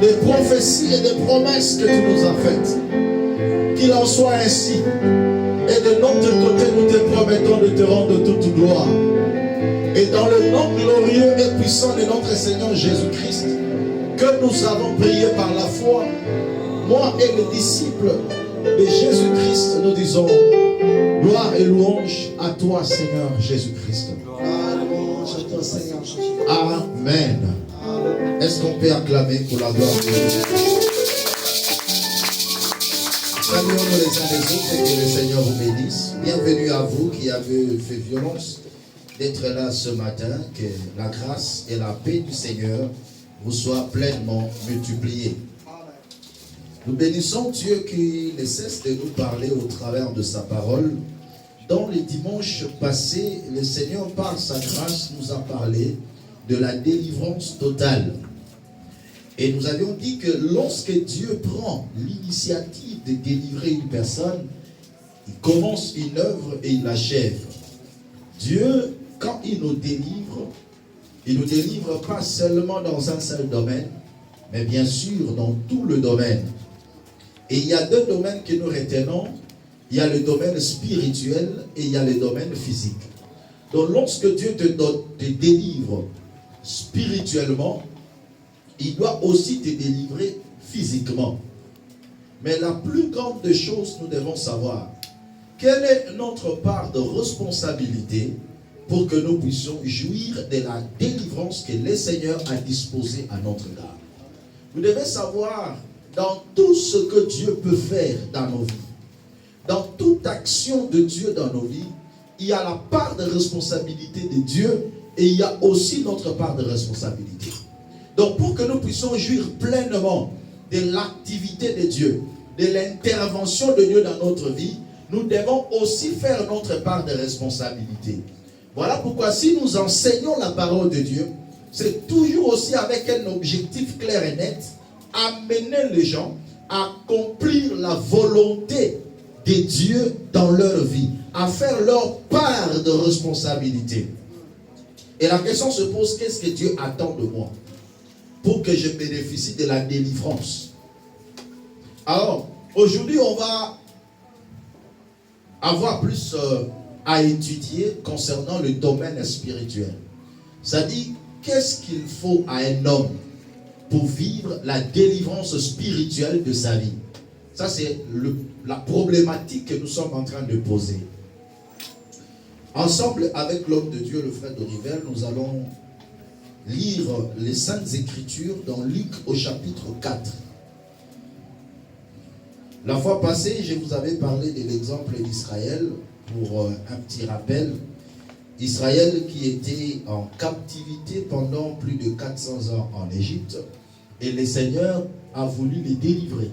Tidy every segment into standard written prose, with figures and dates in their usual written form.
des prophéties et des promesses que tu nous as faites. Qu'il en soit ainsi. Et de notre côté, nous te promettons de te rendre toute gloire. Et dans le nom glorieux et puissant de notre Seigneur Jésus-Christ, que nous avons prié par la foi, moi et les disciples de Jésus-Christ, nous disons gloire et louange à toi, Seigneur Jésus-Christ. Amen. Est-ce qu'on peut acclamer pour la gloire de Dieu? Saluons-nous les uns les autres et que le Seigneur vous bénisse. Bienvenue à vous qui avez fait violence d'être là ce matin. Que la grâce et la paix du Seigneur vous soient pleinement multipliées. Nous bénissons Dieu qui ne cesse de nous parler au travers de sa parole. Dans les dimanches passés, le Seigneur, par sa grâce, nous a parlé de la délivrance totale. Et nous avions dit que lorsque Dieu prend l'initiative de délivrer une personne, il commence une œuvre et il l'achève. Dieu, quand il nous nous délivre pas seulement dans un seul domaine, mais bien sûr dans tout le domaine. Et il y a deux domaines que nous retenons. Il y a le domaine spirituel et il y a le domaine physique. Donc lorsque Dieu te délivre spirituellement, il doit aussi te délivrer physiquement. Mais la plus grande des choses, nous devons savoir quelle est notre part de responsabilité pour que nous puissions jouir de la délivrance que le Seigneur a disposée à notre égard. Vous devez savoir, dans tout ce que Dieu peut faire dans nos vies, dans toute action de Dieu dans nos vies, il y a la part de responsabilité de Dieu et il y a aussi notre part de responsabilité. Donc pour que nous puissions jouir pleinement de l'activité de Dieu, de l'intervention de Dieu dans notre vie, nous devons aussi faire notre part de responsabilité. Voilà pourquoi si nous enseignons la parole de Dieu, c'est toujours aussi avec un objectif clair et net, amener les gens à accomplir la volonté de Dieu dans leur vie, à faire leur part de responsabilité. Et la question se pose, qu'est-ce que Dieu attend de moi pour que je bénéficie de la délivrance? Alors, aujourd'hui, on va avoir plus à étudier concernant le domaine spirituel. C'est-à-dire, qu'est-ce qu'il faut à un homme pour vivre la délivrance spirituelle de sa vie? Ça, c'est la problématique que nous sommes en train de poser. Ensemble avec l'homme de Dieu, le frère d'Orivel, nous allons lire les Saintes Écritures dans Luc au chapitre 4. La fois passée, je vous avais parlé de l'exemple d'Israël pour un petit rappel. Israël qui était en captivité pendant plus de 400 ans en Égypte et le Seigneur a voulu les délivrer.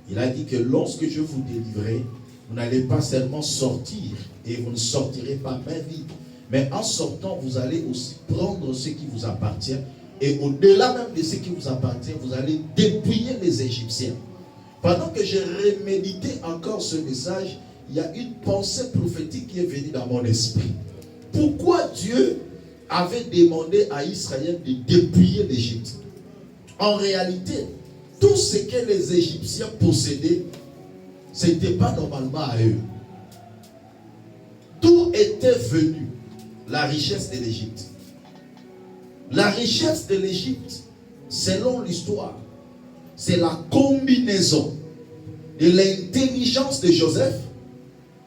Il a dit que lorsque je vous délivrerai, vous n'allez pas seulement sortir et vous ne sortirez pas main vide. Mais en sortant, vous allez aussi prendre ce qui vous appartient. Et au-delà même de ce qui vous appartient, vous allez dépouiller les Égyptiens. Pendant que j'ai remédité encore ce message, il y a une pensée prophétique qui est venue dans mon esprit. Pourquoi Dieu avait demandé à Israël de dépouiller l'Égypte? En réalité, tout ce que les Égyptiens possédaient, ce n'était pas normalement à eux. D'où était venue la richesse de l'Égypte? La richesse de l'Égypte, selon l'histoire, c'est la combinaison de l'intelligence de Joseph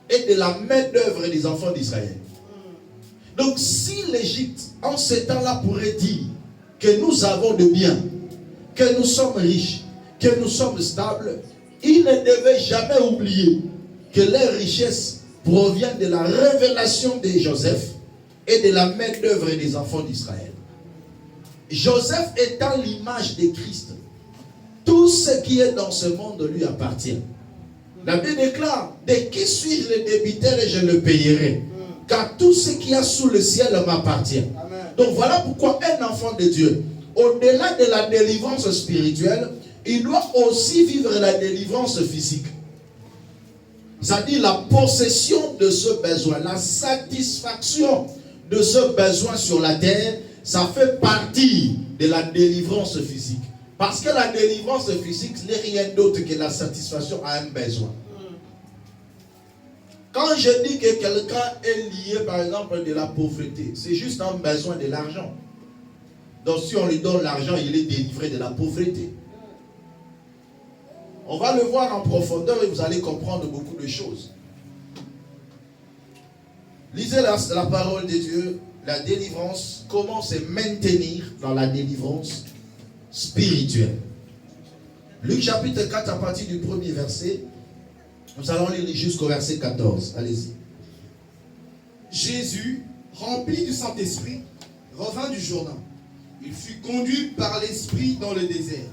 et de la main-d'œuvre des enfants d'Israël. Donc si l'Égypte, en ce temps-là, pourrait dire que nous avons de biens, que nous sommes riches, que nous sommes stables, ils ne devaient jamais oublier que leur richesse provient de la révélation de Joseph et de la main-d'œuvre des enfants d'Israël. Joseph étant l'image de Christ, tout ce qui est dans ce monde lui appartient. La Bible déclare, de qui suis-je le débiteur et je le payerai, car tout ce qui est sous le ciel m'appartient. Donc voilà pourquoi un enfant de Dieu, au-delà de la délivrance spirituelle, il doit aussi vivre la délivrance physique. C'est-à-dire la possession de ce besoin, la satisfaction de ce besoin sur la terre, ça fait partie de la délivrance physique. Parce que la délivrance physique n'est rien d'autre que la satisfaction à un besoin. Quand je dis que quelqu'un est lié, par exemple, de la pauvreté, c'est juste un besoin de l'argent. Donc si on lui donne l'argent, il est délivré de la pauvreté. On va le voir en profondeur et vous allez comprendre beaucoup de choses. Lisez la parole de Dieu, la délivrance, comment se maintenir dans la délivrance spirituelle. Luc chapitre 4 à partir du premier verset, nous allons lire jusqu'au verset 14. Allez-y. Jésus, rempli du Saint-Esprit, revint du Jourdain. Il fut conduit par l'Esprit dans le désert,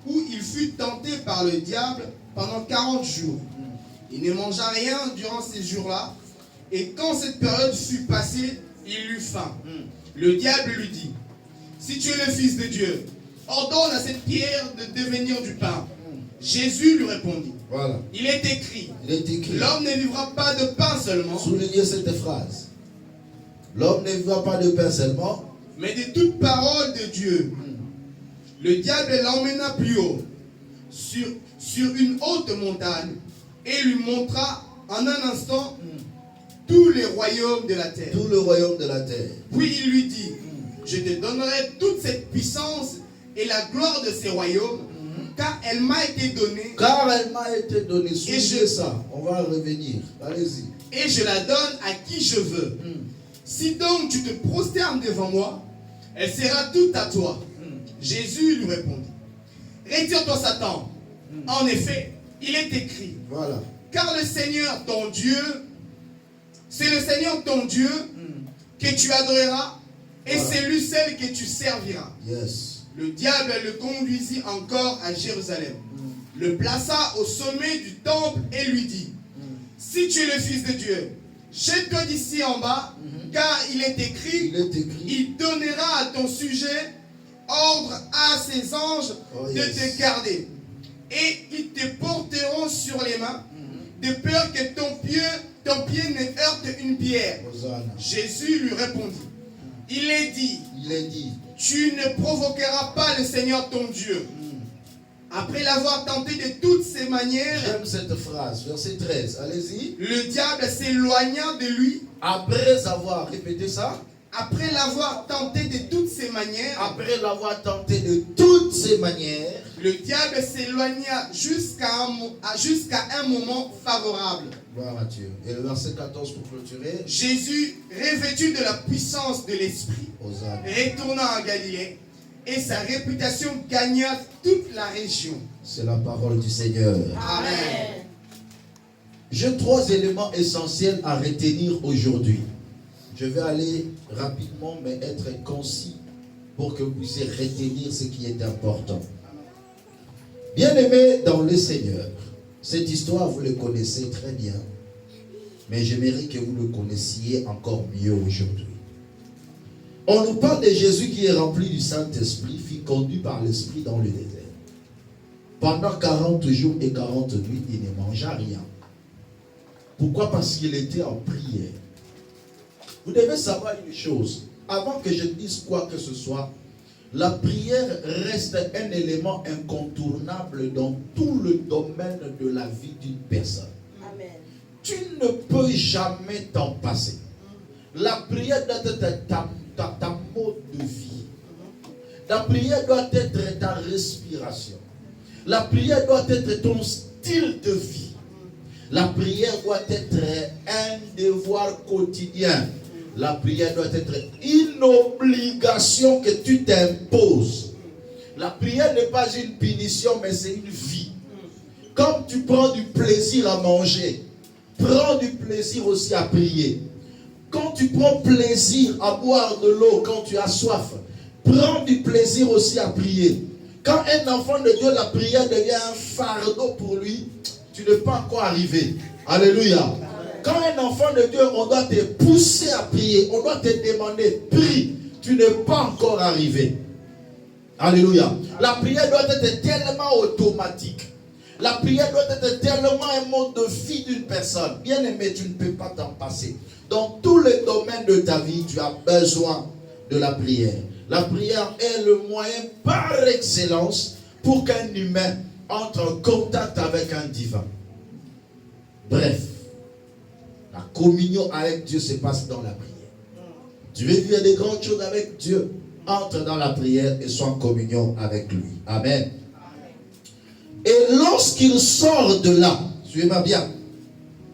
où il fut tenté par le diable pendant 40 jours. Il ne mangea rien durant ces jours-là, et quand cette période fut passée, il eut faim. Le diable lui dit, si tu es le Fils de Dieu, ordonne à cette pierre de devenir du pain. Jésus lui répondit, voilà. Il est écrit, l'homme ne vivra pas de pain seulement. Soulignez cette phrase. L'homme ne vivra pas de pain seulement, mais de toute parole de Dieu. Le diable l'emmena plus haut, sur une haute montagne, et lui montra en un instant tous les royaumes de la terre. Tout le royaume de la terre. Puis il lui dit, je te donnerai toute cette puissance et la gloire de ces royaumes, car elle m'a été donnée. Car elle m'a été donnée. Soulignez ça. On va revenir. Allez-y. Et je la donne à qui je veux. Si donc tu te prosternes devant moi, elle sera toute à toi. Jésus lui répondit, retire-toi Satan. En effet, il est écrit, voilà. Car le Seigneur ton Dieu, c'est le Seigneur ton Dieu que tu adoreras, et voilà. C'est lui seul que tu serviras. Yes. Le diable le conduisit encore à Jérusalem, le plaça au sommet du temple et lui dit, si tu es le Fils de Dieu, jette-toi d'ici en bas, car il est écrit, il donnera à ton sujet ordre à ses anges de te garder. Et ils te porteront sur les mains, de peur que ton pied ne heurte une pierre. Hosanna. Jésus lui répondit, il est dit, tu ne provoqueras pas le Seigneur ton Dieu. Après l'avoir tenté de toutes ses manières, j'aime cette phrase, verset 13, allez-y. Le diable s'éloigna de lui. Après avoir répété ça, après l'avoir tenté de toutes ses manières, après l'avoir tenté de toutes ses manières, le diable s'éloigna jusqu'à un moment favorable. Gloire à Dieu. Et le verset 14 pour clôturer. Jésus, revêtu de la puissance de l'Esprit, retourna en Galilée, et sa réputation gagna toute la région. C'est la parole du Seigneur. Amen. J'ai 3 éléments essentiels à retenir aujourd'hui. Je vais aller rapidement, mais être concis pour que vous puissiez retenir ce qui est important. Bien-aimés dans le Seigneur, cette histoire, vous le connaissez très bien, mais j'aimerais que vous le connaissiez encore mieux aujourd'hui. On nous parle de Jésus qui est rempli du Saint-Esprit, fut conduit par l'Esprit dans le désert. Pendant 40 jours et 40 nuits, il ne mangea rien. Pourquoi? Parce qu'il était en prière. Vous devez savoir une chose. Avant que je dise quoi que ce soit, la prière reste un élément incontournable dans tout le domaine de la vie d'une personne. Amen. Tu ne peux jamais t'en passer. La prière doit être ta mode de vie. La prière doit être ta respiration. La prière doit être ton style de vie. La prière doit être un devoir quotidien. La prière doit être une obligation que tu t'imposes. La prière n'est pas une punition, mais c'est une vie. Comme tu prends du plaisir à manger, prends du plaisir aussi à prier. Quand tu prends plaisir à boire de l'eau quand tu as soif, prends du plaisir aussi à prier. Quand un enfant de Dieu, la prière devient un fardeau pour lui, tu n'es pas encore arrivé. Alléluia. Quand un enfant de Dieu, on doit te pousser à prier, on doit te demander, prie, tu n'es pas encore arrivé. Alléluia. La prière doit être tellement automatique. La prière doit être tellement un mode de vie d'une personne. Bien aimé, tu ne peux pas t'en passer. Dans tous les domaines de ta vie, tu as besoin de la prière. La prière est le moyen par excellence pour qu'un humain entre en contact avec un divin. Bref, la communion avec Dieu se passe dans la prière. Tu veux vivre des grandes choses avec Dieu, entre dans la prière et sois en communion avec lui. Amen. Et lorsqu'il sort de là, suivez-moi bien,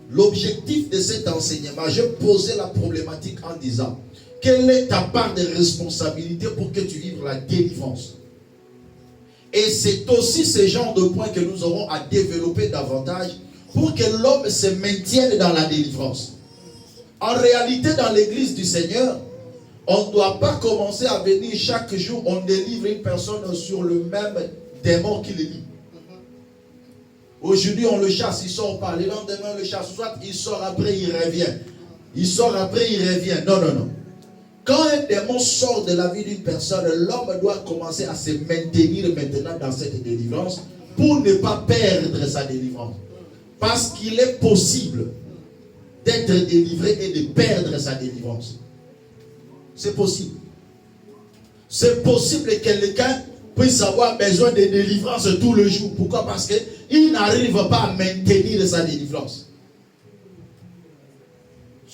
l'objectif de cet enseignement, je posais la problématique en disant, quelle est ta part de responsabilité pour que tu vives la délivrance? Et c'est aussi ce genre de points que nous aurons à développer davantage pour que l'homme se maintienne dans la délivrance. En réalité, dans l'église du Seigneur, on ne doit pas commencer à venir chaque jour, on délivre une personne sur le même démon qu'il lit. Aujourd'hui, on le chasse, il sort pas. Le lendemain, on le chasse. Soit il sort après, il revient. Il sort après, il revient. Non, non, non. Quand un démon sort de la vie d'une personne, l'homme doit commencer à se maintenir maintenant dans cette délivrance pour ne pas perdre sa délivrance. Parce qu'il est possible d'être délivré et de perdre sa délivrance. C'est possible. C'est possible que quelqu'un puisse avoir besoin de délivrance tout le jour. Pourquoi? Parce qu'il n'arrive pas à maintenir sa délivrance.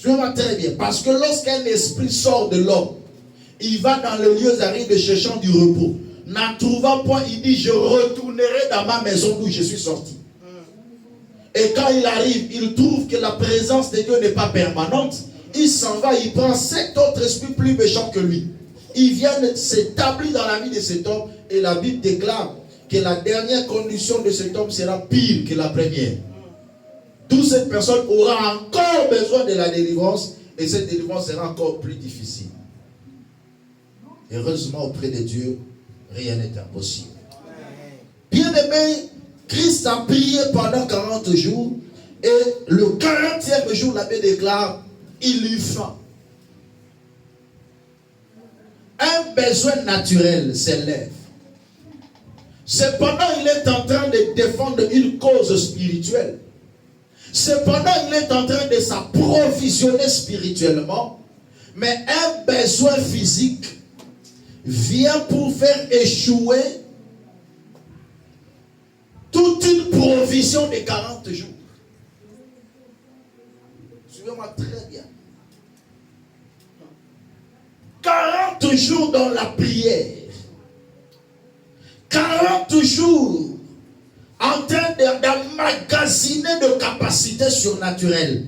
Je vois très bien. Parce que lorsqu'un esprit sort de l'homme, il va dans les lieux arides cherchant du repos. N'en trouvant point, il dit, je retournerai dans ma maison d'où je suis sorti. Et quand il arrive, il trouve que la présence de Dieu n'est pas permanente. Il s'en va, il prend 7 autres esprits plus méchants que lui. Ils viennent s'établir dans la vie de cet homme. Et la Bible déclare que la dernière condition de cet homme sera pire que la première. Toute cette personne aura encore besoin de la délivrance. Et cette délivrance sera encore plus difficile. Heureusement, auprès de Dieu, rien n'est impossible. Bien-aimé, Christ a prié pendant 40 jours. Et le 40e jour, la Bible déclare, il eut faim. Un besoin naturel s'élève. Cependant, il est en train de défendre une cause spirituelle. Cependant, il est en train de s'approvisionner spirituellement. Mais un besoin physique vient pour faire échouer toute une provision de 40 jours. Suivez-moi très bien. 40 jours dans la prière. 40 jours en train d'emmagasiner de capacités surnaturelles.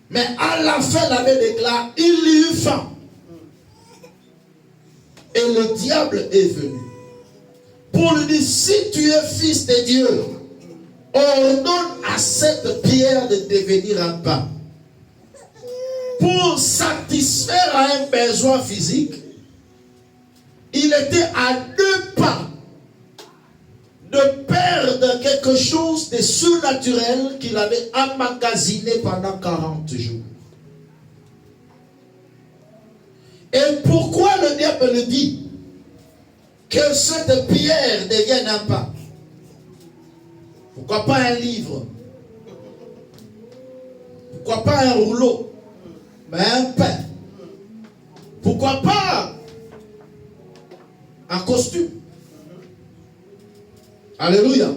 Mais à la fin, la Bible déclare, il eut faim. Et le diable est venu pour lui dire, si tu es fils de Dieu, ordonne à cette pierre de devenir un pain. Pour satisfaire un besoin physique, il était à 2 pas de perdre quelque chose de surnaturel qu'il avait emmagasiné pendant 40 jours. Et pourquoi le diable le dit que cette pierre devienne un pain? Pourquoi pas un livre? Pourquoi pas un rouleau? Mais un pain. Pourquoi pas un costume? Alléluia.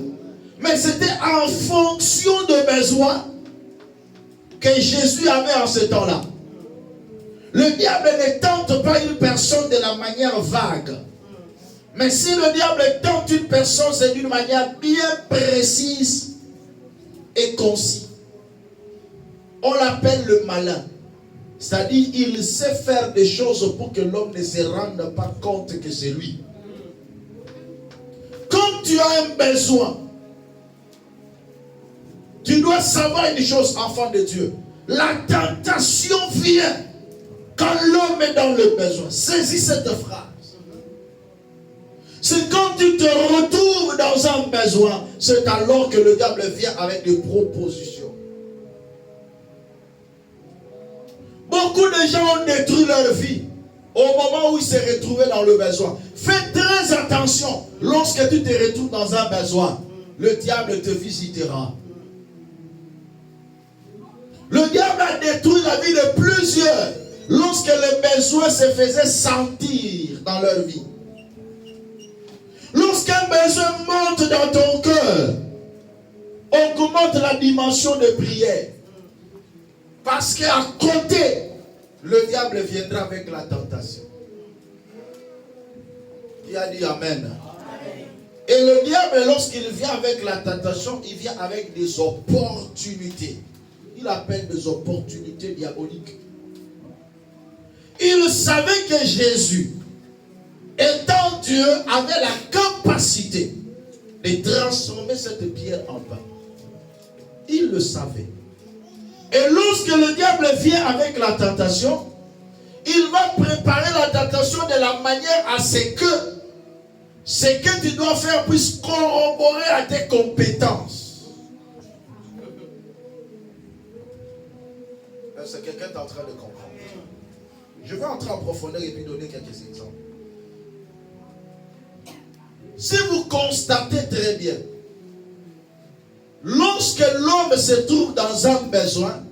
Mais c'était en fonction de besoins que Jésus avait en ce temps-là. Le diable ne tente pas une personne de la manière vague. Mais si le diable tente une personne, c'est d'une manière bien précise et concise. On l'appelle le malin. C'est-à-dire, il sait faire des choses pour que l'homme ne se rende pas compte que c'est lui. Quand tu as un besoin, tu dois savoir une chose, enfant de Dieu. La tentation vient quand l'homme est dans le besoin. Saisis cette phrase. C'est quand tu te retrouves dans un besoin, c'est alors que le diable vient avec des propositions. Beaucoup de gens ont détruit leur vie au moment où ils se retrouvaient dans le besoin. Fais très attention lorsque tu te retrouves dans un besoin. Le diable te visitera. Le diable a détruit la vie de plusieurs lorsque les besoins se faisaient sentir dans leur vie. un besoin monte dans ton cœur, augmente la dimension de prière. Parce qu'à côté, le diable viendra avec la tentation. Qui a dit Amen? Et le diable, lorsqu'il vient avec la tentation, il vient avec des opportunités. Il appelle des opportunités diaboliques. Il savait que Jésus, étant Dieu, avait la capacité de transformer cette pierre en pain. Il le savait. Et lorsque le diable vient avec la tentation, il va préparer la tentation de la manière à ce que tu dois faire puisse corroborer à tes compétences. Est-ce que quelqu'un est en train de comprendre? Je vais entrer en profondeur et puis donner quelques exemples. Si vous constatez très bien, lorsque l'homme se trouve dans un besoin,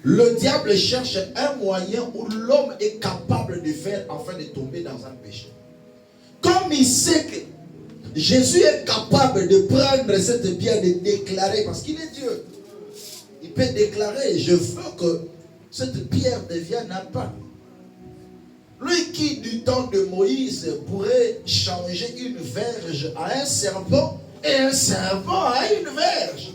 le diable cherche un moyen où l'homme est capable de faire afin de tomber dans un péché. Comme il sait que Jésus est capable de prendre cette pierre, de déclarer, parce qu'il est Dieu, il peut déclarer, je veux que cette pierre devienne un pain. Lui qui du temps de Moïse pourrait changer une verge à un serpent et un serpent à une verge.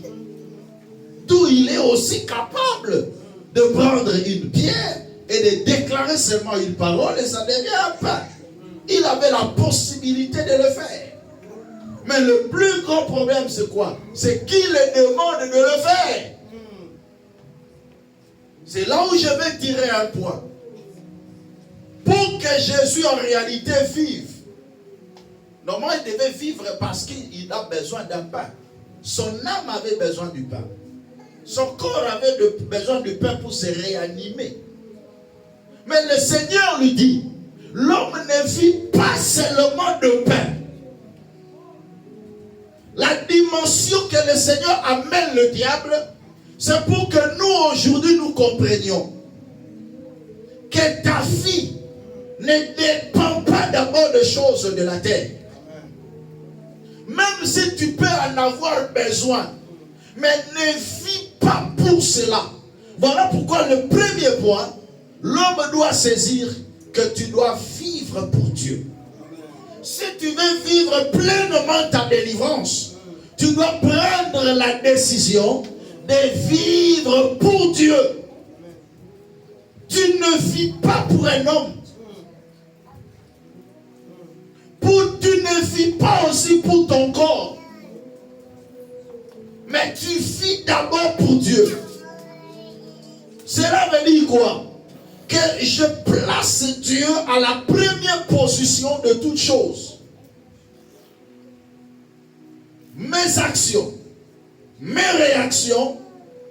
D'où il est aussi capable de prendre une pierre et de déclarer seulement une parole et ça devient un pain. Il avait la possibilité de le faire. Mais le plus grand problème c'est quoi? C'est qui le demande de le faire. C'est là où je vais tirer un point. Pour que Jésus en réalité vive, normalement il devait vivre parce qu'il a besoin d'un pain. Son âme avait besoin du pain. Son corps avait besoin du pain pour se réanimer. Mais le Seigneur lui dit, l'homme ne vit pas seulement de pain. La dimension que le Seigneur amène le diable, c'est pour que nous aujourd'hui nous comprenions que ta vie ne dépend pas d'abord des choses de la terre. Même si tu peux en avoir besoin, mais ne vis pas pour cela. Voilà pourquoi le premier point, l'homme doit saisir que tu dois vivre pour Dieu. Si tu veux vivre pleinement ta délivrance, tu dois prendre la décision de vivre pour Dieu. Tu ne vis pas pour un homme. Tu ne vis pas aussi pour ton corps. Mais tu vis d'abord pour Dieu. Cela veut dire quoi? Que je place Dieu à la première position de toutes choses. Mes actions, mes réactions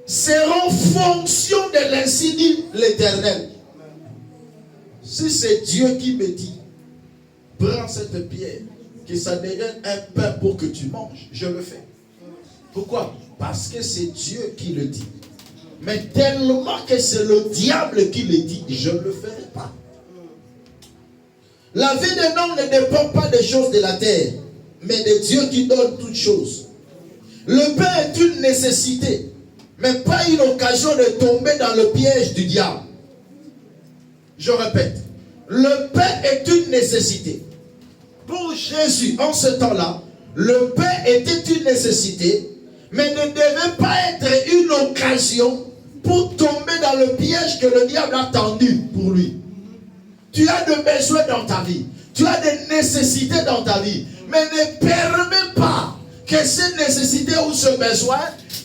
seront fonction de l'ainsi dit l'Éternel. Si c'est Dieu qui me dit, prends cette pierre, que ça devienne un pain pour que tu manges, je le fais. Pourquoi? Parce que c'est Dieu qui le dit. Mais tellement que c'est le diable qui le dit, je ne le ferai pas. La vie d'un homme ne dépend pas des choses de la terre, mais de Dieu qui donne toutes choses. Le pain est une nécessité, mais pas une occasion de tomber dans le piège du diable. Je répète, le pain est une nécessité. Pour Jésus, en ce temps-là, le pain était une nécessité, mais ne devait pas être une occasion pour tomber dans le piège que le diable a tendu pour lui. Tu as des besoins dans ta vie, tu as des nécessités dans ta vie, mais ne permets pas que ces nécessités ou ce besoin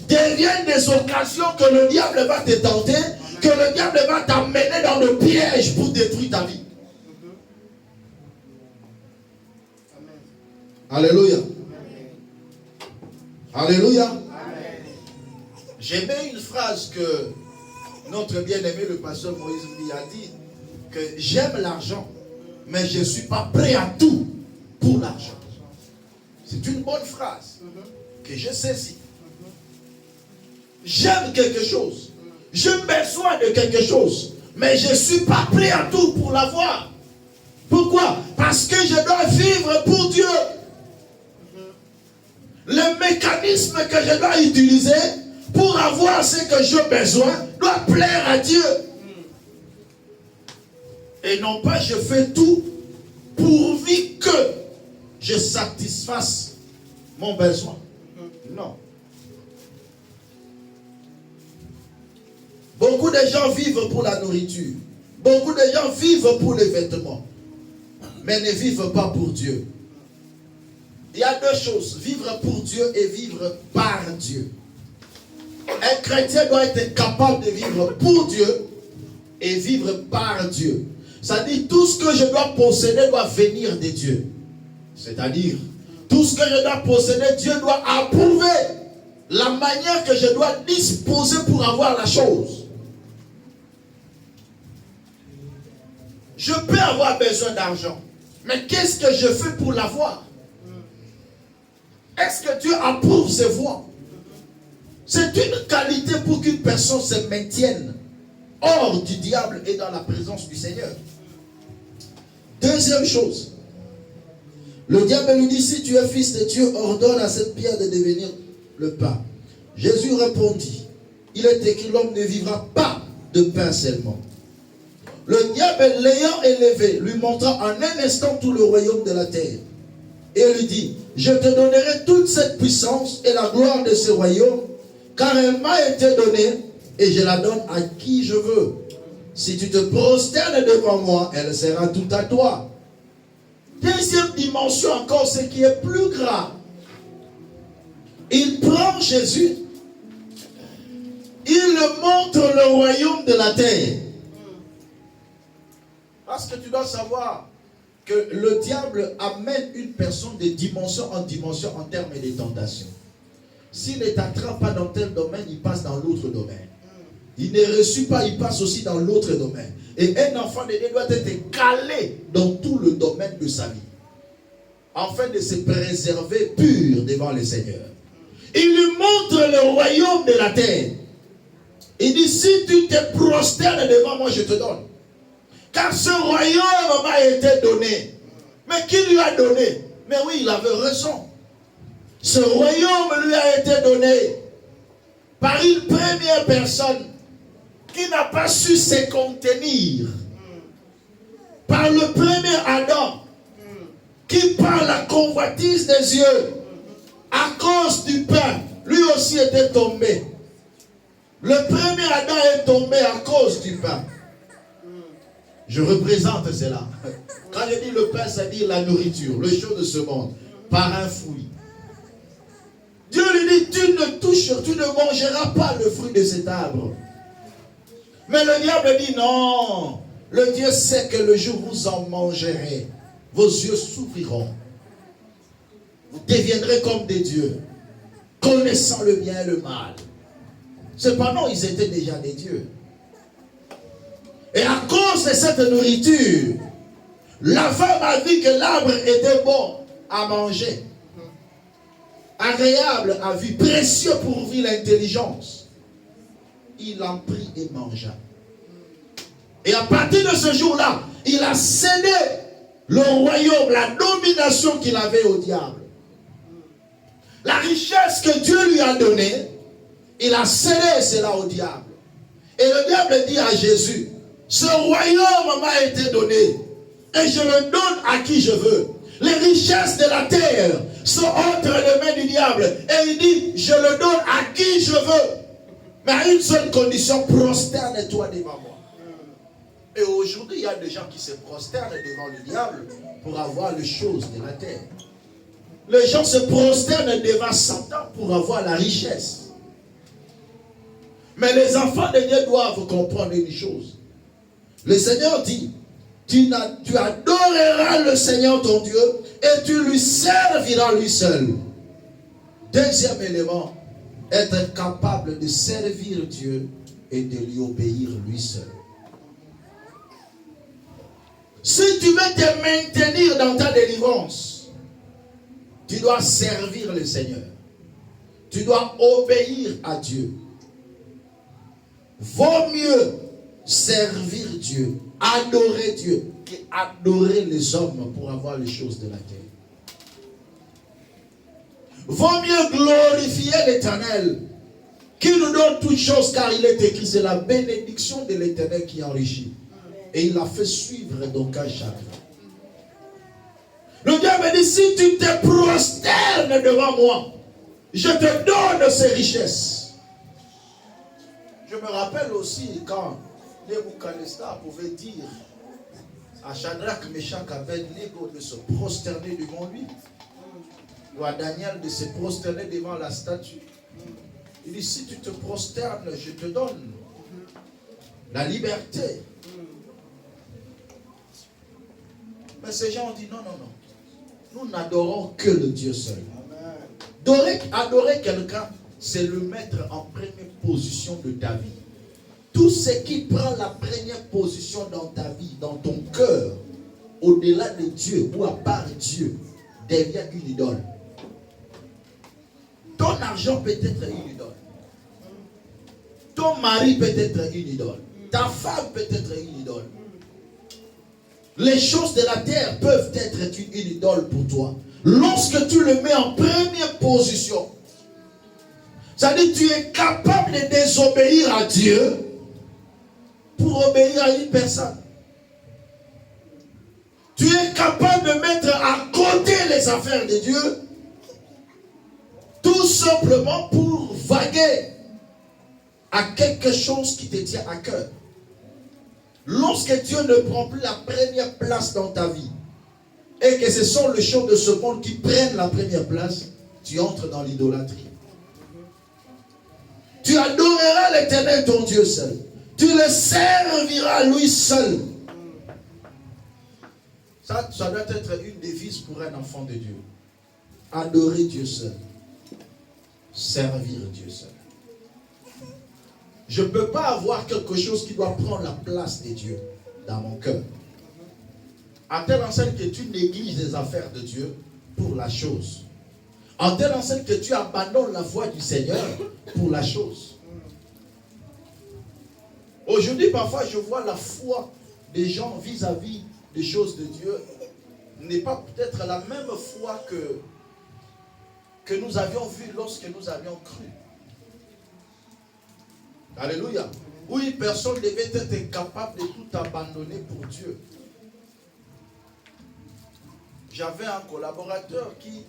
deviennent des occasions que le diable va te tenter, que le diable va t'amener dans le piège pour détruire ta vie. Alléluia. Alléluia. J'aimais une phrase que notre bien-aimé le pasteur Moïse lui a dit, que j'aime l'argent, mais je ne suis pas prêt à tout pour l'argent. C'est une bonne phrase que j'ai saisie. J'aime quelque chose, j'ai besoin de quelque chose, mais je ne suis pas prêt à tout pour l'avoir. Pourquoi? Parce que je dois vivre pour Dieu. le mécanisme que je dois utiliser pour avoir ce que j'ai besoin doit plaire à Dieu. Et non pas je fais tout pourvu que je satisfasse mon besoin. Non. Beaucoup de gens vivent pour la nourriture. Beaucoup de gens vivent pour les vêtements. Mais ne vivent pas pour Dieu. Il y a deux choses, vivre pour Dieu et vivre par Dieu. Un chrétien doit être capable de vivre pour Dieu et vivre par Dieu. C'est-à-dire, tout ce que je dois posséder doit venir de Dieu. C'est-à-dire, tout ce que je dois posséder, Dieu doit approuver la manière que je dois disposer pour avoir la chose. Je peux avoir besoin d'argent, mais qu'est-ce que je fais pour l'avoir? Est-ce que Dieu approuve ses voies? C'est une qualité pour qu'une personne se maintienne hors du diable et dans la présence du Seigneur. Deuxième chose, le diable lui dit, si tu es fils de Dieu, ordonne à cette pierre de devenir le pain. Jésus répondit, il est écrit, l'homme ne vivra pas de pain seulement. Le diable l'ayant élevé, lui montra en un instant tout le royaume de la terre. Et lui dit, je te donnerai toute cette puissance et la gloire de ce royaume, car elle m'a été donnée et je la donne à qui je veux. Si tu te prosternes devant moi, elle sera toute à toi. Deuxième dimension encore, ce qui est plus grave. Il prend Jésus, il le montre le royaume de la terre. Parce que tu dois savoir que le diable amène une personne de dimension en dimension en termes de tentation. S'il ne t'attrape pas dans tel domaine, il passe dans l'autre domaine. Il ne reçut pas, il passe aussi dans l'autre domaine. Et un enfant de Dieu doit être calé dans tout le domaine de sa vie, afin de se préserver pur devant le Seigneur. Il lui montre le royaume de la terre. Il dit, si tu te prosternes devant moi, je te donne. Car ce royaume m'a été donné. Mais qui lui a donné? Mais oui, il avait raison. Ce royaume lui a été donné par une première personne qui n'a pas su se contenir. Par le premier Adam, qui par la convoitise des yeux, à cause du pain, lui aussi était tombé. Le premier Adam est tombé à cause du pain. Je représente cela. Quand je dis le pain, ça dit la nourriture, le chaud de ce monde, par un fruit. Dieu lui dit, tu ne mangeras pas le fruit de cet arbre. Mais le diable dit, non, le Dieu sait que le jour où vous en mangerez, vos yeux s'ouvriront. Vous deviendrez comme des dieux, connaissant le bien et le mal. Cependant, ils étaient déjà des dieux. Et à cause de cette nourriture, la femme a vu que l'arbre était bon à manger, agréable à vue, précieux pour ouvrir l'intelligence. Il en prit et mangea. Et à partir de ce jour-là, il a cédé le royaume, la domination qu'il avait au diable. La richesse que Dieu lui a donnée, il a cédé cela au diable. Et le diable dit à Jésus, ce royaume m'a été donné et je le donne à qui je veux. Les richesses de la terre sont entre les mains du diable. Et il dit, je le donne à qui je veux. Mais à une seule condition, prosterne-toi devant moi. Et aujourd'hui, il y a des gens qui se prosternent devant le diable pour avoir les choses de la terre. Les gens se prosternent devant Satan pour avoir la richesse. Mais les enfants de Dieu doivent comprendre une chose. Le Seigneur dit, tu adoreras le Seigneur ton Dieu et tu lui serviras lui seul. Deuxième élément, être capable de servir Dieu et de lui obéir lui seul. Si tu veux te maintenir dans ta délivrance, tu dois servir le Seigneur. Tu dois obéir à Dieu. Vaut mieux servir Dieu, adorer Dieu, qu'adorer les hommes pour avoir les choses de la terre. Vaut mieux glorifier l'Éternel qui nous donne toutes choses, car il est écrit, c'est la bénédiction de l'Éternel qui enrichit. Et il a fait suivre d'aucun chagrin. Le diable dit, si tu te prosternes devant moi, je te donne ces richesses. Je me rappelle aussi quand Nebuchadnezzar pouvait dire à Shadrach, Meshach, Abednego de se prosterner devant lui, ou à Daniel de se prosterner devant la statue. Il dit, si tu te prosternes, je te donne la liberté. Mais ces gens ont dit, non, non, non. Nous n'adorons que le Dieu seul. Adorer quelqu'un, c'est le mettre en première position de ta vie. Tout ce qui prend la première position dans ta vie, dans ton cœur, au-delà de Dieu ou à part Dieu, devient une idole. Ton argent peut être une idole. Ton mari peut être une idole. Ta femme peut être une idole. Les choses de la terre peuvent être une idole pour toi. Lorsque tu le mets en première position, c'est-à-dire que tu es capable de désobéir à Dieu pour obéir à une personne. Tu es capable de mettre à côté les affaires de Dieu tout simplement pour vaguer à quelque chose qui te tient à cœur. Lorsque Dieu ne prend plus la première place dans ta vie et que ce sont les choses de ce monde qui prennent la première place, tu entres dans l'idolâtrie. Tu adoreras l'Éternel ton Dieu seul. Tu le serviras lui seul. Ça doit être une devise pour un enfant de Dieu. Adorer Dieu seul. Servir Dieu seul. Je ne peux pas avoir quelque chose qui doit prendre la place de Dieu dans mon cœur. En telle enseigne que tu négliges les affaires de Dieu pour la chose. En telle enseigne que tu abandonnes la voie du Seigneur pour la chose. Aujourd'hui, parfois, je vois la foi des gens vis-à-vis des choses de Dieu n'est pas peut-être la même foi que nous avions vu lorsque nous avions cru. Alléluia. Oui, personne devait être capable de tout abandonner pour Dieu. J'avais un collaborateur qui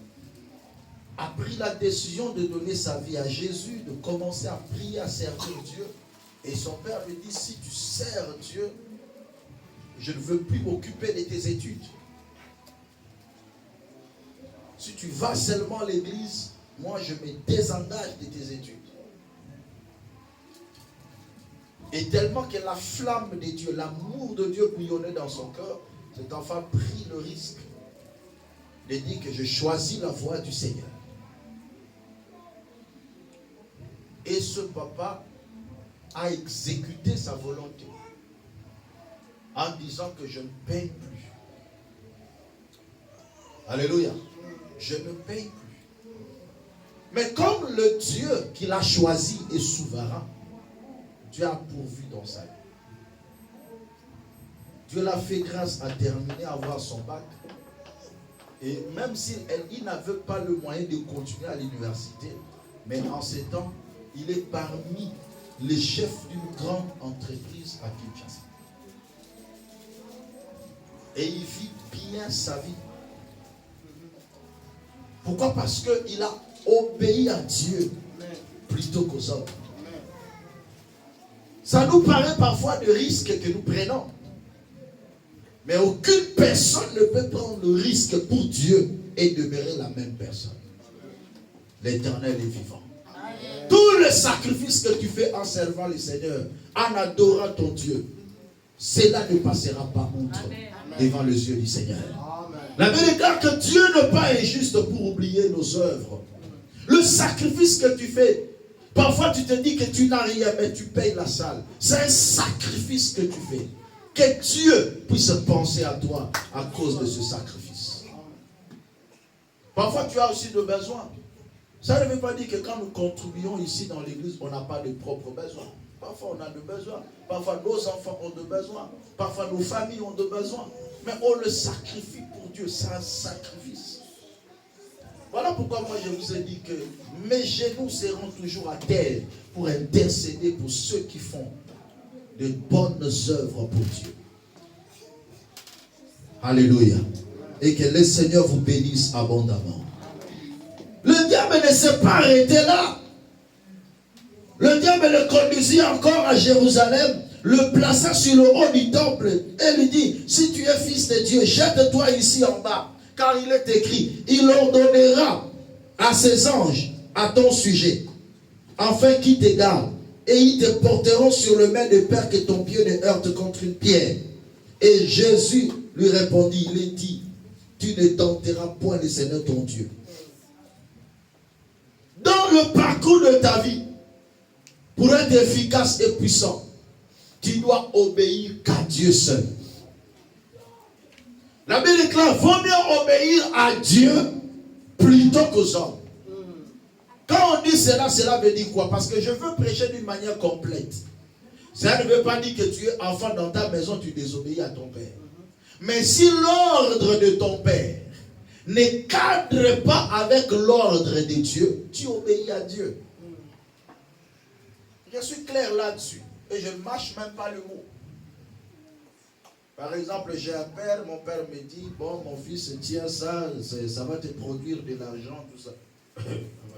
a pris la décision de donner sa vie à Jésus, de commencer à prier, à servir Dieu. Et son père lui dit, si tu sers Dieu, je ne veux plus m'occuper de tes études. Si tu vas seulement à l'église, moi je me désengage de tes études. Et tellement que la flamme de Dieu, l'amour de Dieu bouillonnait dans son cœur, cet enfant prit le risque de dire que je choisis la voie du Seigneur. Et ce papa a exécuté sa volonté en disant que je ne paye plus. Alléluia. Je ne paye plus. Mais comme le Dieu qu'il a choisi est souverain, Dieu a pourvu dans sa vie. Dieu l'a fait grâce à terminer, à avoir son bac. Et même s'il n'avait pas le moyen de continuer à l'université, mais en ces temps, il est parmi les chefs d'une grande entreprise à Kinshasa. Et il vit bien sa vie. Pourquoi? Parce qu'il a obéi à Dieu plutôt qu'aux hommes. Ça nous paraît parfois de risques que nous prenons. Mais aucune personne ne peut prendre le risque pour Dieu et demeurer la même personne. L'Éternel est vivant. Amen. Tout le sacrifice que tu fais en servant le Seigneur, en adorant ton Dieu, cela ne passera pas outre devant les yeux du Seigneur. Amen. La vérité est que Dieu n'est pas injuste pour oublier nos œuvres. Le sacrifice que tu fais, parfois tu te dis que tu n'as rien, mais tu payes la salle. C'est un sacrifice que tu fais. Que Dieu puisse penser à toi à cause de ce sacrifice. Parfois tu as aussi des besoins. Ça ne veut pas dire que quand nous contribuons ici dans l'église, on n'a pas de propres besoins. Parfois on a des besoins. Parfois nos enfants ont des besoins. Parfois nos familles ont des besoins. Mais on le sacrifie pour Dieu. C'est un sacrifice. Voilà Voilà pourquoi moi je vous ai dit que mes genoux seront toujours à terre pour intercéder pour ceux qui font de bonnes œuvres pour Dieu. Alléluia. Et que le Seigneur vous bénisse abondamment. Le diable ne s'est pas arrêté là. Le diable le conduisit encore à Jérusalem, le plaça sur le haut du temple et lui dit, si tu es fils de Dieu, jette-toi ici en bas. Car il est écrit, il ordonnera à ses anges à ton sujet, afin qu'ils te gardent, et ils te porteront sur le main de peur que ton pied ne heurte contre une pierre. Et Jésus lui répondit, il dit, tu ne tenteras point le Seigneur ton Dieu. Dans le parcours de ta vie, pour être efficace et puissant, tu dois obéir qu'à Dieu seul. La Bible déclare, vaut mieux obéir à Dieu plutôt qu'aux hommes. Quand on dit cela, cela veut dire quoi? Parce que je veux prêcher d'une manière complète. Ça ne veut pas dire que tu es enfant dans ta maison, tu désobéis à ton père. Mais si l'ordre de ton père ne cadre pas avec l'ordre de Dieu, tu obéis à Dieu. Je suis clair là-dessus. Et je ne mâche même pas le mot. Par exemple, j'ai un père, mon père me dit, bon, mon fils, tiens ça, ça va te produire de l'argent, tout ça.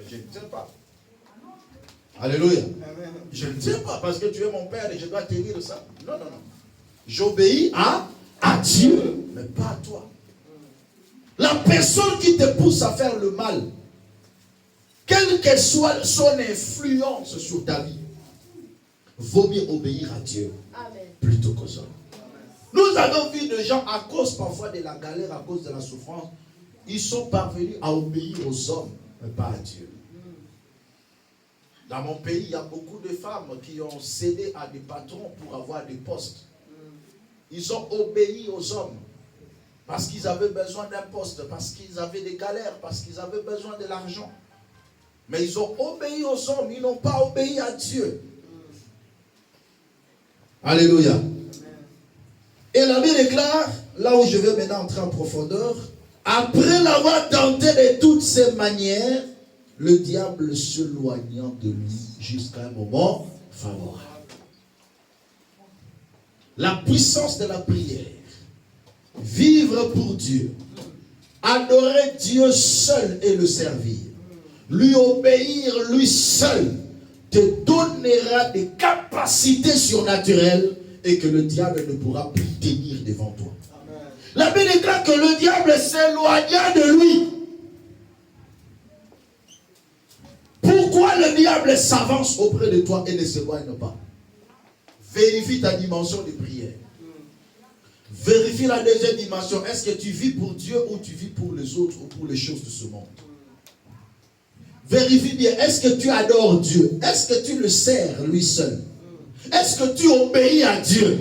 Je ne tiens pas. Alléluia. Je ne tiens pas parce que tu es mon père et je dois tenir ça. Non, non, non. J'obéis à Dieu, mais pas à toi. La personne qui te pousse à faire le mal, quelle que soit son influence sur ta vie, vaut mieux obéir à Dieu. Amen. Plutôt qu'aux hommes. Nous avons vu des gens, à cause parfois de la galère, à cause de la souffrance, ils sont parvenus à obéir aux hommes, mais pas à Dieu. Dans mon pays, il y a beaucoup de femmes qui ont cédé à des patrons pour avoir des postes. Ils ont obéi aux hommes parce qu'ils avaient besoin d'un poste, parce qu'ils avaient des galères, parce qu'ils avaient besoin de l'argent. Mais ils ont obéi aux hommes, ils n'ont pas obéi à Dieu. Alléluia. Et la Bible déclare, là où je vais maintenant entrer en profondeur, après l'avoir tenté de toutes ces manières, le diable s'éloignant de lui jusqu'à un moment favorable. La puissance de la prière, vivre pour Dieu, adorer Dieu seul et le servir, lui obéir lui seul, te donnera des capacités surnaturelles et que le diable ne pourra plus tenir devant toi. Amen. La Bible déclare que le diable s'éloigna de lui. Pourquoi le diable s'avance auprès de toi et ne s'éloigne pas? Vérifie ta dimension de prière. Vérifie la deuxième dimension. Est-ce que tu vis pour Dieu ou tu vis pour les autres ou pour les choses de ce monde? Vérifie bien. Est-ce que tu adores Dieu? Est-ce que tu le sers lui seul? Est-ce que tu obéis à Dieu?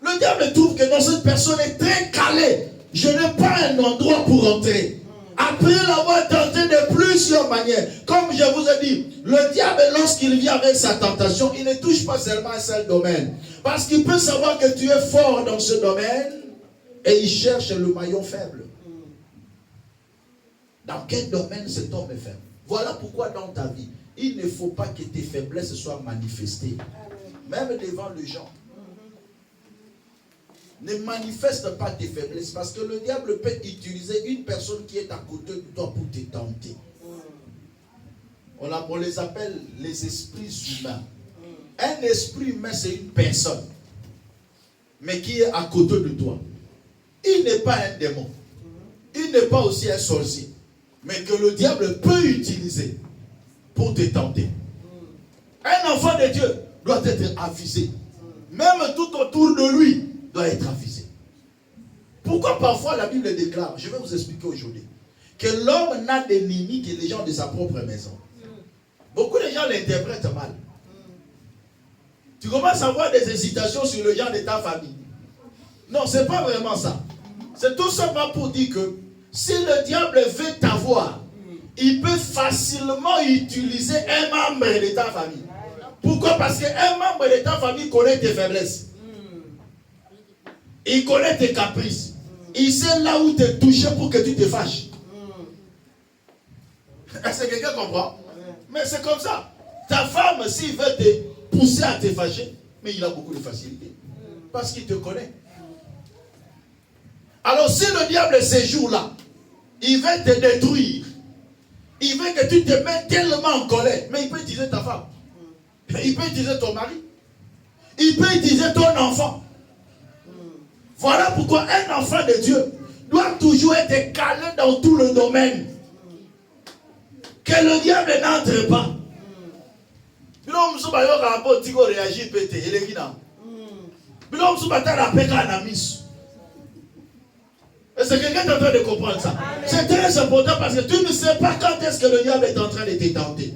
Le diable trouve que dans cette personne est très calée. Je n'ai pas un endroit pour entrer. Après l'avoir tenté de plusieurs manières, comme je vous ai dit, le diable, lorsqu'il vient avec sa tentation, il ne touche pas seulement un seul domaine. Parce qu'il peut savoir que tu es fort dans ce domaine et il cherche le maillon faible. Dans quel domaine cet homme est faible? Voilà pourquoi dans ta vie, il ne faut pas que tes faiblesses soient manifestées. Même devant les gens. Ne manifeste pas tes faiblesses parce que le diable peut utiliser une personne qui est à côté de toi pour te tenter. On les appelle les esprits humains. Un esprit humain, c'est une personne, mais qui est à côté de toi. Il n'est pas un démon. Il n'est pas aussi un sorcier, mais que le diable peut utiliser pour te tenter. Un enfant de Dieu doit être avisé. Même tout autour de lui doit être avisé. Pourquoi parfois la Bible déclare, je vais vous expliquer aujourd'hui, que l'homme n'a d'ennemi que les gens de sa propre maison. Beaucoup de gens l'interprètent mal. Tu commences à avoir des hésitations sur le gens de ta famille. Non, ce n'est pas vraiment ça. C'est tout simplement pour dire que si le diable veut t'avoir, il peut facilement utiliser un membre de ta famille. Pourquoi? Parce qu'un membre de ta famille connaît tes faiblesses. Il connaît tes caprices. Il sait là où te toucher pour que tu te fâches. Est-ce que quelqu'un comprend? Mais c'est comme ça. Ta femme, s'il veut te pousser à te fâcher, mais il a beaucoup de facilité. Parce qu'il te connaît. Alors si le diable, ces jours-là, il veut te détruire, il veut que tu te mettes tellement en colère, mais il peut utiliser ta femme. Il peut utiliser ton mari. Il peut utiliser ton enfant. Voilà pourquoi un enfant de Dieu doit toujours être calé dans tout le domaine. Que le diable n'entre pas. Est-ce que quelqu'un est en train de comprendre ça? C'est très important parce que tu ne sais pas quand est-ce que le diable est en train de te tenter.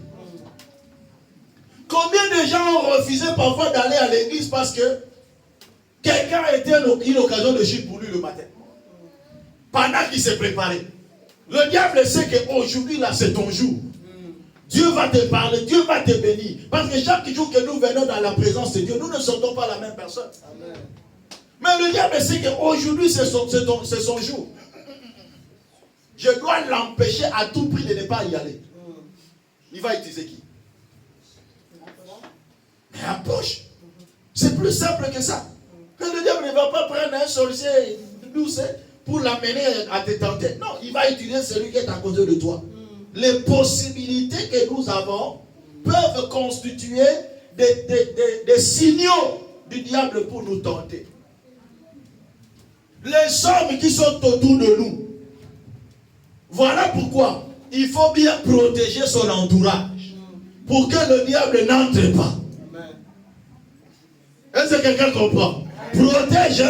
Combien de gens ont refusé parfois d'aller à l'église parce que quelqu'un a été une occasion de chute pour lui le matin. Pendant qu'il s'est préparé. Le diable sait qu'aujourd'hui là c'est ton jour. Dieu va te parler, Dieu va te bénir. Parce que chaque jour que nous venons dans la présence de Dieu, nous ne sortons pas la même personne. Amen. Mais le diable sait qu'aujourd'hui c'est son jour. Je dois l'empêcher à tout prix de ne pas y aller. Il va utiliser qui? Mais en poche. C'est plus simple que ça. Le diable ne va pas prendre un sorcier douce pour l'amener à te tenter. Non, il va utiliser celui qui est à côté de toi. Les possibilités que nous avons peuvent constituer des signaux du diable pour nous tenter. Les hommes qui sont autour de nous. Voilà pourquoi il faut bien protéger son entourage pour que le diable n'entre pas. Est-ce que quelqu'un comprend? Protège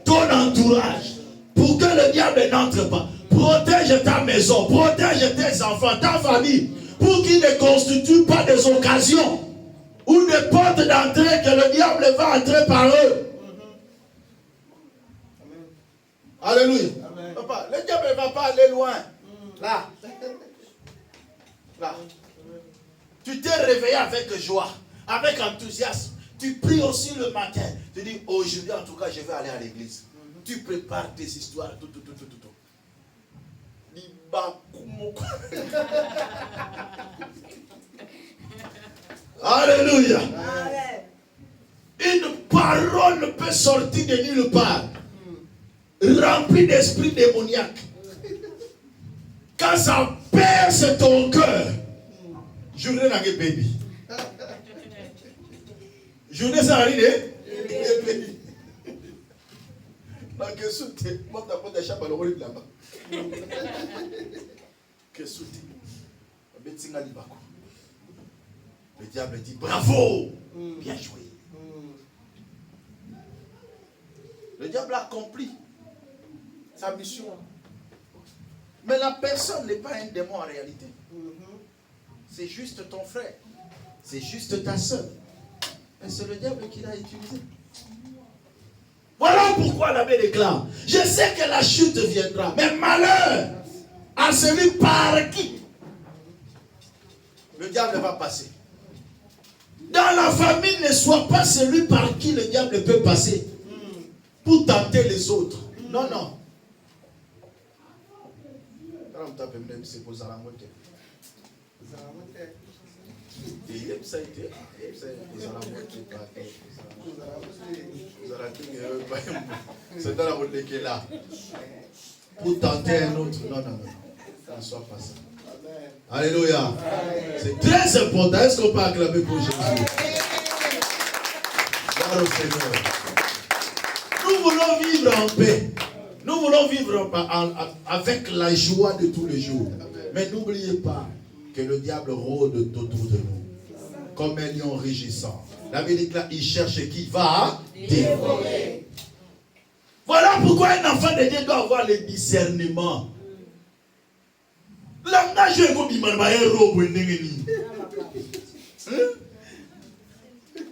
ton entourage pour que le diable n'entre pas. Protège ta maison, protège tes enfants, ta famille, pour qu'ils ne constituent pas des occasions ou des portes d'entrée que le diable va entrer par eux. Alléluia. Papa, le diable ne va pas aller loin. Là. Là. Tu t'es réveillé avec joie, avec enthousiasme. Tu pries aussi le matin. Tu dis, aujourd'hui en tout cas, je vais aller à l'église. Tu prépares tes histoires, tout. Alléluia. Une parole peut sortir de nulle part, remplie d'esprit démoniaque. Quand ça perce ton cœur, journée n'a que baby. Journée ça arrive, baby. Que soute, moi t'as pas d'échappe à l'oreille là-bas. Que soute. Le diable dit bravo, bien joué. Le diable a accompli sa mission. Mais la personne n'est pas un démon en réalité. C'est juste ton frère. C'est juste ta soeur. Mais c'est le diable qui l'a utilisé. Voilà pourquoi l'abbé déclare, je sais que la chute viendra, mais malheur à celui par qui le diable va passer. Dans la famille, ne sois pas celui par qui le diable peut passer pour tenter les autres. Non, non. C'est dans la route qui est là. Pour tenter un autre. Non, non, non. Ne soit pas ça. Alléluia. C'est très important. Est-ce qu'on peut acclamer pour Jésus? Gloire au Seigneur. Nous voulons vivre en paix. Nous voulons vivre avec la joie de tous les jours. Mais n'oubliez pas que le diable rôde autour de nous comme un lion rugissant. La Bible dit là, il cherche qui va dévorer. Voilà pourquoi un enfant de Dieu doit avoir le discernement. Langage est comme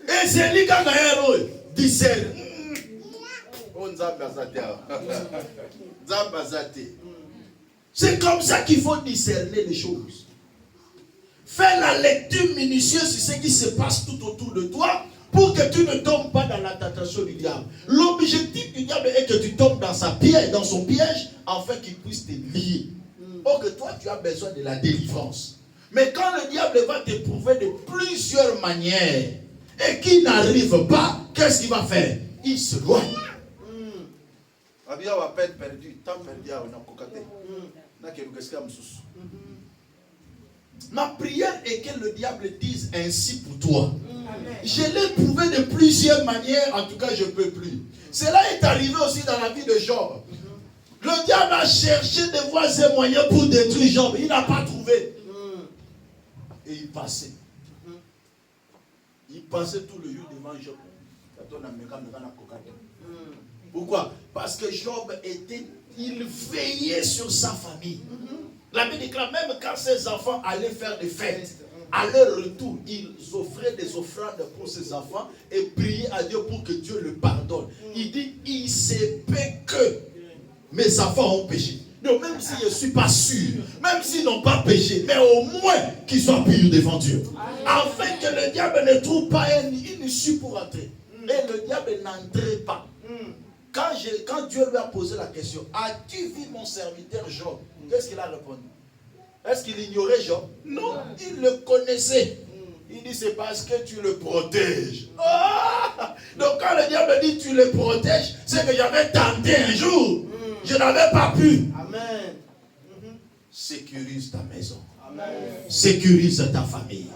et c'est lui qui a un rôle. Discerne. C'est comme ça qu'il faut discerner les choses. Fais la lecture minutieuse sur ce qui se passe tout autour de toi pour que tu ne tombes pas dans la tentation du diable. L'objectif du diable est que tu tombes dans son piège afin qu'il puisse te lier. Or que toi, tu as besoin de la délivrance. Mais quand le diable va t'éprouver de plusieurs manières et qu'il n'arrive pas, qu'est-ce qu'il va faire? Il se loin. Ma prière est que le diable dise ainsi pour toi. Je l'ai prouvé de plusieurs manières, en tout cas je ne peux plus. Cela est arrivé aussi dans la vie de Job. Le diable a cherché de voir ses moyens pour détruire Job. Il n'a pas trouvé. Et il passait. Il passait tout le jour devant Job. Pourquoi? Parce que Job il veillait sur sa famille. La Bible déclare même quand ses enfants allaient faire des fêtes, à leur retour, ils offraient des offrandes pour ses enfants et priaient à Dieu pour que Dieu le pardonne. Il dit, il se peut que mes enfants ont péché. Donc même si je ne suis pas sûr, même s'ils n'ont pas péché, mais au moins qu'ils soient purs devant Dieu. Afin que le diable ne trouve pas une issue pour entrer. Et le diable n'entrait pas. Quand Dieu lui a posé la question, as-tu vu mon serviteur Job? Qu'est-ce qu'il a répondu? Est-ce qu'il ignorait Job? Non, il le connaissait. Il dit, c'est parce que tu le protèges. Donc quand le diable dit, tu le protèges, c'est que j'avais tenté un jour. Je n'avais pas pu. Amen. Sécurise ta maison. Amen. Sécurise ta famille.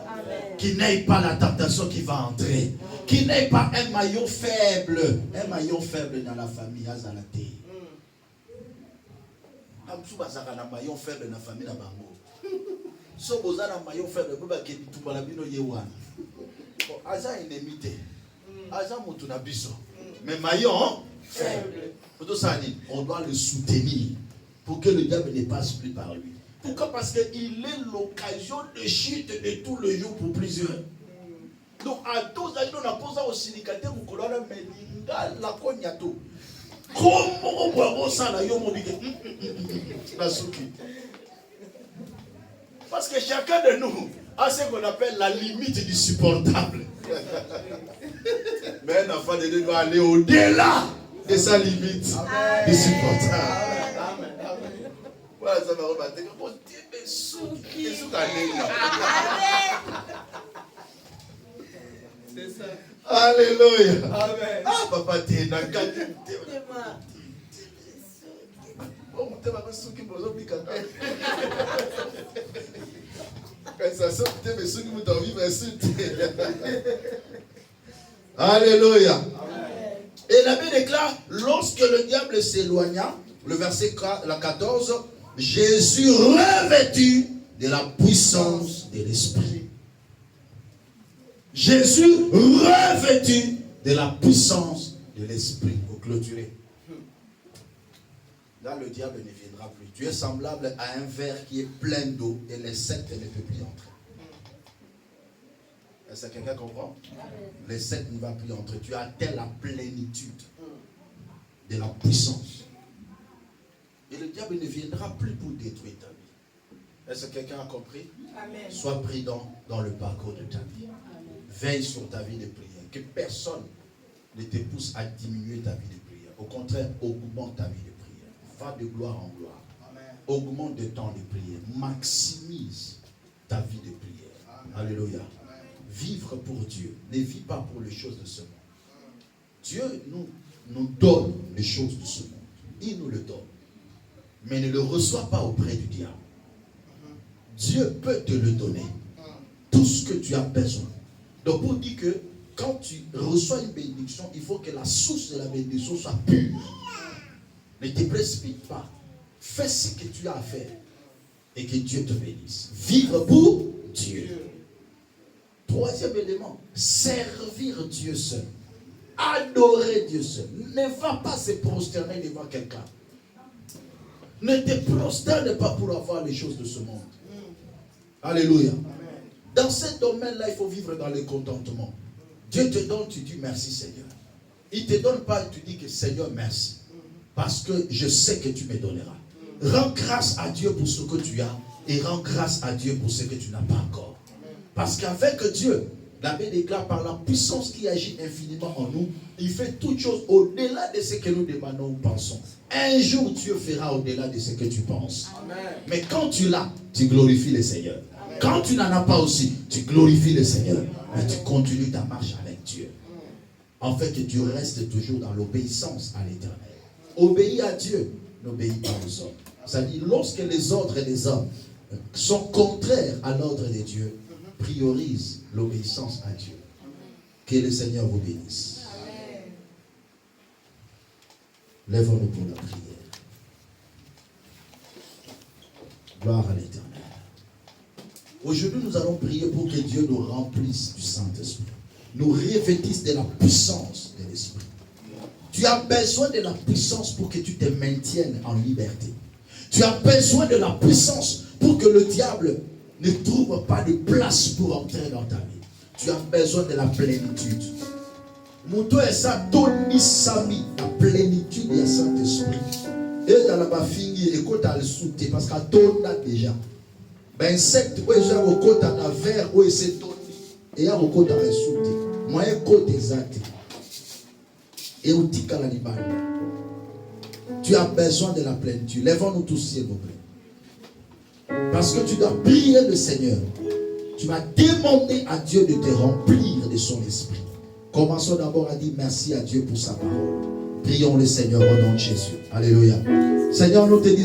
Qu'il n'ait pas la tentation qui va entrer. Qu'il n'ait pas un maillon faible. Un maillon faible dans la famille. Azalate. Un maillon faible dans la famille. Si vous avez un maillon faible, vous avez un maillon faible. Mais maillon faible. On doit le soutenir pour que le diable ne passe plus par lui. Pourquoi? Parce qu'il est l'occasion de chute de tout le jour pour plusieurs. Donc, à tous, on a posé au syndicat, vous colorez, mais la cognato. Comment on voit ça là, la souki. Parce que chacun de nous a ce qu'on appelle la limite du supportable. Mais un enfant de Dieu doit aller au-delà de sa limite du supportable. Voilà, ça va rebattre. Bon Dieu, mais souki. C'est ça. Alléluia. Amen. Ah, papa, t'es dans le cadre. Alléluia. Et la Bible déclare, lorsque le diable s'éloigna, le verset 14, Jésus revêtu de la puissance de l'Esprit. Jésus revêtu de la puissance de l'Esprit. Pour clôturer. Là, le diable ne viendra plus. Tu es semblable à un verre qui est plein d'eau et l'insecte ne peut plus entrer. Est-ce que quelqu'un comprend? L'insecte ne va plus entrer. Tu as atteint la plénitude de la puissance. Et le diable ne viendra plus pour détruire ta vie. Est-ce que quelqu'un a compris? Amen. Sois prudent dans le parcours de ta vie. Amen. Veille sur ta vie de prière. Que personne ne te pousse à diminuer ta vie de prière. Au contraire, augmente ta vie de prière. Va de gloire en gloire. Amen. Augmente le temps de prière. Maximise ta vie de prière. Amen. Alléluia. Amen. Vivre pour Dieu. Ne vis pas pour les choses de ce monde. Dieu nous donne les choses de ce monde. Il nous le donne. Mais ne le reçois pas auprès du diable. Dieu peut te le donner. Tout ce que tu as besoin. Donc pour dire que quand tu reçois une bénédiction, il faut que la source de la bénédiction soit pure. Ne te précipite pas. Fais ce que tu as à faire. Et que Dieu te bénisse. Vivre pour Dieu. Troisième élément. Servir Dieu seul. Adorer Dieu seul. Ne va pas se prosterner devant quelqu'un. Ne te prosterne pas pour avoir les choses de ce monde. Alléluia. Dans ce domaine-là, il faut vivre dans le contentement. Dieu te donne, tu dis merci Seigneur. Il ne te donne pas, tu dis que Seigneur merci. Parce que je sais que tu me donneras. Rends grâce à Dieu pour ce que tu as et rends grâce à Dieu pour ce que tu n'as pas encore. Parce qu'avec Dieu, la Bible déclare par la puissance qui agit infiniment en nous, il fait toutes choses au-delà de ce que nous demandons ou pensons. Un jour, Dieu fera au-delà de ce que tu penses. Amen. Mais quand tu l'as, tu glorifies le Seigneur. Amen. Quand tu n'en as pas aussi, tu glorifies le Seigneur. Mais tu continues ta marche avec Dieu. En fait, tu restes toujours dans l'obéissance à l'Éternel. Obéis à Dieu, n'obéis pas aux hommes. C'est-à-dire, lorsque les ordres des hommes sont contraires à l'ordre de Dieu, priorise l'obéissance à Dieu. Que le Seigneur vous bénisse. Lèvons-nous pour la prière. Gloire à l'Éternel. Aujourd'hui, nous allons prier pour que Dieu nous remplisse du Saint-Esprit. Nous revêtisse de la puissance de l'Esprit. Tu as besoin de la puissance pour que tu te maintiennes en liberté. Tu as besoin de la puissance pour que le diable ne trouve pas de place pour entrer dans ta vie. Tu as besoin de la plénitude. Mouto et ça, Tony Sami, la plénitude du Saint-Esprit. Et dans la bafingi, écoute à le souter parce qu'à ton a déjà. Ben, insecte, où est-ce au côté à la verre, où est-ce Tony. Et à au côté à le souter. Moi, un côté exact. Et au tika l'animal. Tu as besoin de la plénitude. Lèvons-nous tous, s'il vous plaît. Parce que tu dois prier le Seigneur. Tu vas demander à Dieu de te remplir de son esprit. Commençons d'abord à dire merci à Dieu pour sa parole. Prions le Seigneur au nom de Jésus. Alléluia. Seigneur, nous te disons.